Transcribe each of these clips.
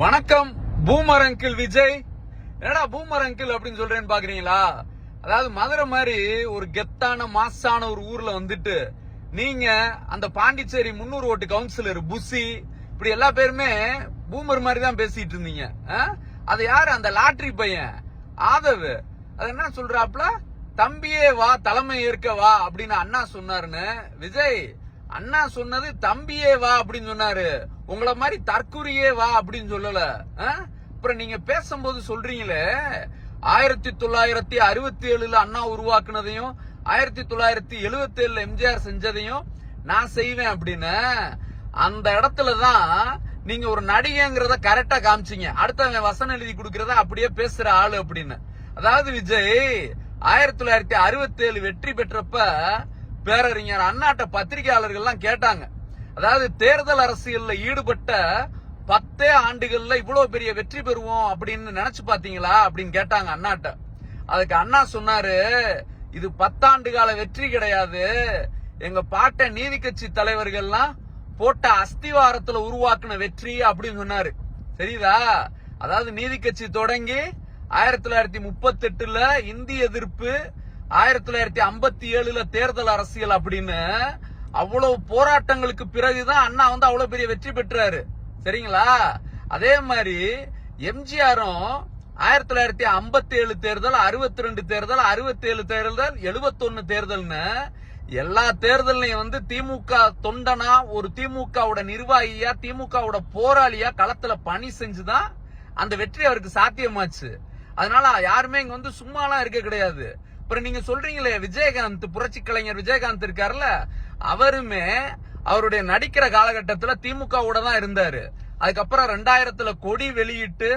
வணக்கம் boomer uncle Vijay. என்னடா boomer uncle அப்படின்னு சொல்றேன்னு பாக்குறீங்களா? அதாவது மதுரை மாதிரி ஒரு கெத்தான மாசான ஒரு ஊர்ல வந்துட்டு நீங்க அந்த பாண்டிச்சேரி 300 ஓட்டு கவுன்சிலர் புசி இப்படி எல்லா பேருமே பூமர் மாதிரி தான் பேசிட்டு இருந்தீங்க. அது யாரு? அந்த லாட்டரி பையன் ஆதவ். அது என்ன சொல்றாப்ல, தம்பியே வா தலைமை ஏற்க வா அப்படின்னு அண்ணா சொன்னாருன்னு. விஜய், அண்ணா சொன்னது தம்பியே வா அப்படின்னு சொன்னாரு, உங்களை மாதிரி தற்குறியே வா அப்படின்னு சொல்லல. அப்புறம் நீங்க பேசும்போது சொல்றீங்களே 1967 அண்ணா உருவாக்குனதையும் 1977 எம்ஜிஆர் செஞ்சதையும் நான் செய்வேன் அப்படின்னு. அந்த இடத்துலதான் நீங்க ஒரு நடிகைங்கிறத கரெக்டா காமிச்சீங்க. அடுத்தவன் வசனம் எழுதி கொடுக்கறத அப்படியே பேசுற ஆளு அப்படின்னு. அதாவது விஜய், 1967 வெற்றி பெற்றப்ப பேரறிஞர் அண்ணாட்ட பத்திரிகையாளர்கள் எல்லாம் கேட்டாங்க, அதாவது தேர்தல் அரசியல்ல ஈடுபட்ட 10 ஆண்டுகள்ல இவ்வளவு பெரிய வெற்றி பெறுவோம் அப்படின்னு நினைச்சு பாத்தீங்களா அப்படின்னு கேட்டாங்க அண்ணாட்ட. அதுக்கு அண்ணா சொன்னாரு, இது 10 ஆண்டு கால வெற்றி கிடையாது, எங்க பாட்ட நீதி கட்சி தலைவர்கள்லாம் போட்ட அஸ்திவாரத்துல உருவாக்குன வெற்றி அப்படின்னு சொன்னாரு. சரிதா? அதாவது நீதி கட்சி தொடங்கி 1938 இந்திய எதிர்ப்பு, 1957 தேர்தல் அரசியல் அப்படின்னு அவ்வளவு போராட்டங்களுக்கு பிறகுதான் அண்ணா அவ்வளவு பெரிய வெற்றி பெற்றாரு. சரிங்களா? அதே மாதிரி எம்ஜிஆரும் 1957 தேர்தல், 62 தேர்தல், 67 தேர்தல், 71 தேர்தல்னு எல்லா தேர்தலையும் திமுக தொண்டனா, ஒரு திமுகவோட நிர்வாகியா, திமுகவோட போராளியா களத்துல பணி செஞ்சுதான் அந்த வெற்றி அவருக்கு சாத்தியமாச்சு. அதனால யாருமே இங்க சும்மாலாம் இருக்க கிடையாது. அப்புறம் நீங்க சொல்றீங்களே விஜயகாந்த், புரட்சி கலைஞர் விஜயகாந்த் இருக்காருல்ல, அவருமே அவருடைய நடிக்கிற காலகட்டத்துல திமுகவோட தான் இருந்தாரு. அதுக்கப்புறம் 2000 கொடி வெளியிட்டு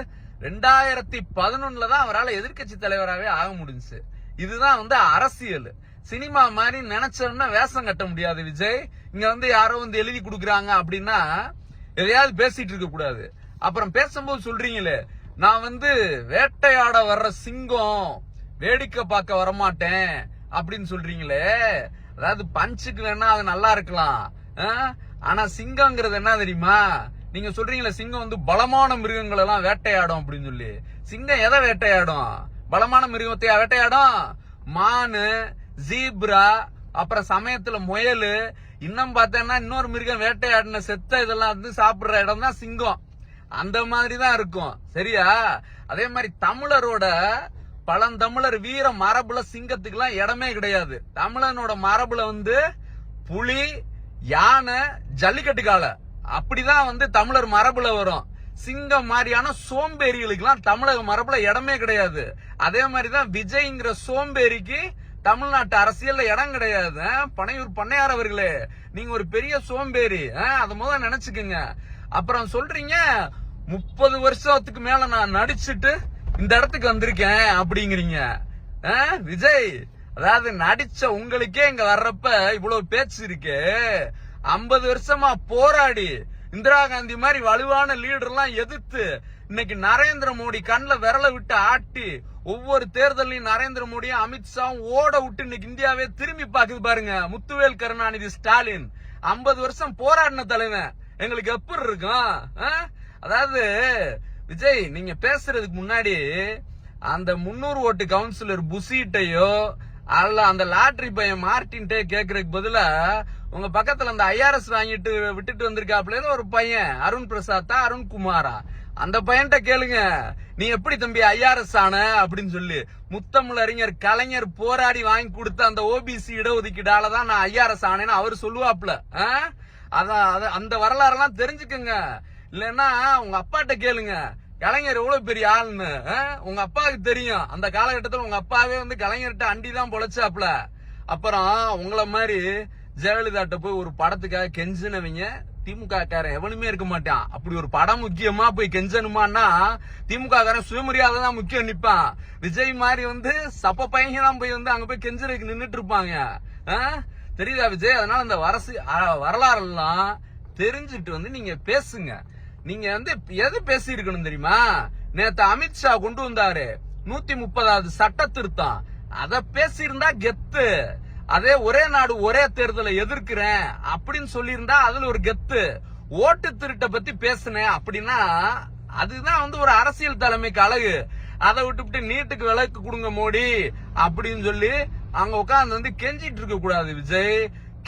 2011 தான் அவரால் எதிர்கட்சி தலைவராகவே ஆக முடிஞ்சுச்சு. இதுதான் அரசியல். சினிமா மாதிரி நினைச்சோம்னா வேஷம் கட்ட முடியாது விஜய். இங்க யாரோ எழுதி கொடுக்குறாங்க அப்படின்னா எதையாவது பேசிட்டு இருக்க கூடாது. அப்புறம் பேசும்போது சொல்றீங்களே, நான் வேட்டையாட வர்ற சிங்கம், வேடிக்கை பார்க்க வரமாட்டேன் அப்படின்னு சொல்றீங்களே. அதாவது பஞ்சுக்கு வேணா அது நல்லா இருக்கலாம், ஆனா சிங்கம்ங்கிறது என்ன தெரியுமா? நீங்க சொல்றீங்களே சிங்கம் பலமான மிருகங்கள் எல்லாம் வேட்டையாடும் அப்படின்னு சொல்லி. சிங்கம் எதை வேட்டையாடும்? பலமான மிருகத்தையா வேட்டையாடும்? மானு, ஜீப்ரா, அப்புறம் சமயத்துல முயல், இன்னும் பார்த்தேன்னா இன்னொரு மிருகம் வேட்டையாடின செத்த இதெல்லாம் சாப்பிடுற இடம் தான் சிங்கம். அந்த மாதிரி தான் இருக்கும். சரியா? அதே மாதிரி தமிழரோட பழந்தமிழர் வீர மரபுல சிங்கத்துக்கு எல்லாம் இடமே கிடையாது. தமிழனோட மரபுல புலி, யானை, ஜல்லிக்கட்டு கால அப்படிதான் தமிழர் மரபுல வரும். சிங்கம் மாதிரியான சோம்பேறிகளுக்கு எல்லாம் தமிழக மரபுல இடமே கிடையாது. அதே மாதிரிதான் விஜய்ங்கிற சோம்பேறிக்கு தமிழ்நாட்டு அரசியல்ல இடம் கிடையாது. பனையூர் பண்ணையார் அவர்களே, நீங்க ஒரு பெரிய சோம்பேறி, அத முதல்ல நினைச்சுக்குங்க. அப்புறம் சொல்றீங்க 30 வருஷத்துக்கு மேல நான் நடிச்சுட்டு இந்த இடத்துக்கு வந்திருக்கேன் அப்படிங்கிறீங்க. விஜய், அதாவது நடிச்ச உங்களுக்கே இங்க வர்றப்ப இவ்வளவு பேச்சு இருக்கு. 50 வருஷமா போராடி இந்திரா காந்தி மாதிரி வலுவான லீடர் எல்லாம் எதிர்த்து இன்னைக்கு நரேந்திர மோடி கண்ணுல விரல விட்டு ஆட்டி ஒவ்வொரு தேர்தலையும் நரேந்திர மோடியும் அமித்ஷாவும் ஓட விட்டு இன்னைக்கு இந்தியாவே திரும்பி பாக்குது பாருங்க. முத்துவேல் கருணாநிதி ஸ்டாலின் 50 வருஷம் போராடின தலைவன் எங்களுக்கு எப்படி இருக்கும்? அதாவது விஜய், நீங்க பேசுறதுக்கு முன்னாடி அந்த 300 ஓட்டு கவுன்சிலர் புசிட்டையோ அல்ல அந்த லாட்டரி பையன் மார்டின்ட்டே கேக்குறதுக்கு பதிலா உங்க பக்கத்துல அந்த IRS வாங்கிட்டு விட்டுட்டு வந்திருக்காப்ல ஒரு பையன், அருண் பிரசாத்தா அருண்குமாரா, அந்த பையன்கிட்ட கேளுங்க, நீ எப்படி தம்பி IRS ஆன அப்படின்னு சொல்லி. முத்தமிழ் அறிஞர் கலைஞர் போராடி வாங்கி கொடுத்த அந்த OBC இடஒதுக்கீடால தான் நான் IRS ஆனேன்னு அவரு சொல்லுவாப்ல. அந்த வரலாறு எல்லாம் தெரிஞ்சுக்கங்க. இல்லன்னா உங்க அப்பாட்ட கேளுங்க, கலைஞர் எவ்வளவு பெரிய ஆளுன்னு உங்க அப்பாவுக்கு தெரியும். அந்த காலகட்டத்தில் உங்க அப்பாவே கலைஞர்கிட்ட அண்டிதான் பொழைச்சாப்ல. அப்புறம் உங்களை மாதிரி ஜெயலலிதாட்ட போய் ஒரு படத்துக்காக கெஞ்சினவங்க திமுக காரன் எவனுமே இருக்க மாட்டான். அப்படி ஒரு படம் முக்கியமா போய் கெஞ்சனுமான்னா திமுக காரன் சுயமரியாதை தான் முக்கியம் நிப்பான். விஜய் மாதிரி சப்ப பையங்க தான் போய் அங்க போய் கெஞ்சறதுக்கு நின்னுட்டு இருப்பாங்க. தெரியுதா விஜய்? அதனால அந்த வரலாறு எல்லாம் தெரிஞ்சுட்டு நீங்க பேசுங்க. நீங்க எது பேசி இருக்கணும் தெரியுமா? நேத்து அமித்ஷா கொண்டு வந்தாரு 130வது சட்ட திருத்தம், அத பேசியிருந்தா கெத்து. அதே ஒரே நாடு ஒரே தேர்தலை எதிர்க்கிறேன் அப்படின்னு சொல்லி இருந்தா அதுல ஒரு கெத்து. ஓட்டு திருட்ட பத்தி பேசுனேன் அப்படின்னா அதுதான் வந்து ஒரு அரசியல் தலைமைக்கு அழகு. அதை விட்டுவிட்டு நீட்டுக்கு விலக்கு கொடுங்க மோடி அப்படின்னு சொல்லி அங்க உட்கார்ந்து வந்து கெஞ்சிட்டு இருக்க கூடாது விஜய்.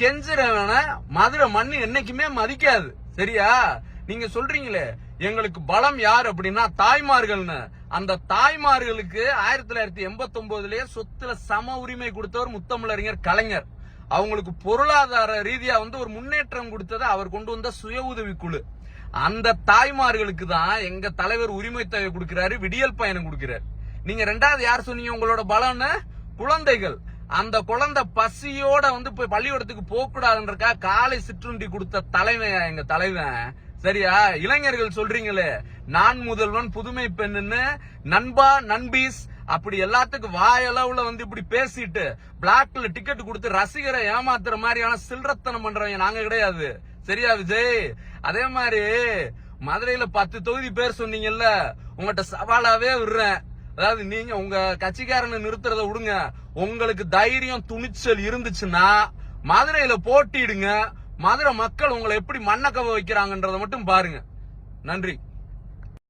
கெஞ்சுறவன மதுரை மண்ணு என்னைக்குமே மதிக்காது. சரியா? நீங்க சொல்றீங்களே எங்களுக்கு பலம் யார் அப்படின்னா தாய்மார்கள்னு. அந்த தாய்மார்களுக்கு 1989லயே சொத்துல சம உரிமை கொடுத்தவர் முத்தமிழறிஞர் கலைஞர். அவங்களுக்கு பொருளாதார ரீதியா வந்து ஒரு முன்னேற்றம் கொடுத்தது அவர் கொண்டு வந்த சுய உதவி குழு. அந்த தாய்மார்களுக்கு தான் எங்க தலைவர் உரிமை தொகை கொடுக்கிறாரு, விடியல் பயணம் கொடுக்கிறாரு. நீங்க ரெண்டாவது யார் சொன்னீங்க உங்களோட பலம்னு? குழந்தைகள். அந்த குழந்தை பசியோட வந்து போய் பள்ளிக்கூடத்துக்கு போக கூடாதுன்றக்கா காலை சிற்றுண்டி கொடுத்த தலைவன் எங்க தலைவன். சரியா? இளைஞர்கள் சொல்றீங்களே நான் முதல்வன் புதுமை பெண்ணுன்னு நண்பா நண்பீஸ் அப்படி எல்லாத்துக்கும் வாயளவுல வந்து இப்படி பேசிட்டு பிளாக்ல டிக்கெட் கொடுத்து ரசிகரை ஏமாத்துற மாதிரியான சில்லறத்தனம் பண்றவங்க நாங்க கிடையாது. சரியா விஜய்? அதே மாதிரி மதுரையில 10 தொகுதி பேர் சொன்னீங்கல்ல, உங்ககிட்ட சவாலாவே விடுறேன். அதாவது நீங்க உங்க கட்சிக்காரனை நிறுத்துறத விடுங்க, உங்களுக்கு தைரியம் துணிச்சல் இருந்துச்சுன்னா மதுரையில போட்டிடுங்க. மதுரை மக்கள் உங்களை எப்படி மண்ணக்கவ வைக்கிறாங்கன்றத மட்டும் பாருங்க. நன்றி.